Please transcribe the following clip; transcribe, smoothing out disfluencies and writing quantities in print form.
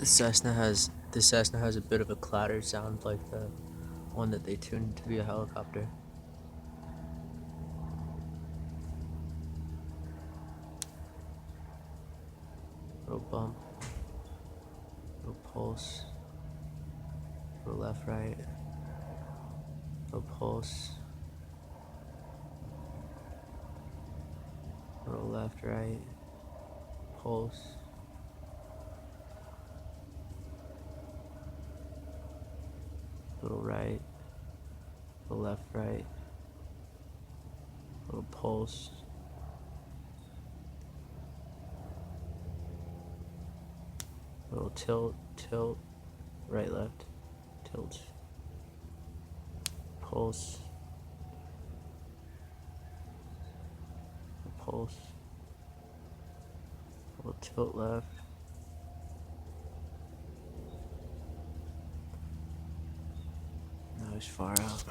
The Cessna has a bit of a clatter sound like the one that they tuned to be a helicopter. Little bump, little pulse, little left, right, little pulse, little left, right, pulse, little right, little left, right, little pulse, little tilt, tilt, right, left, tilt, pulse, pulse, little tilt left, now he's far out.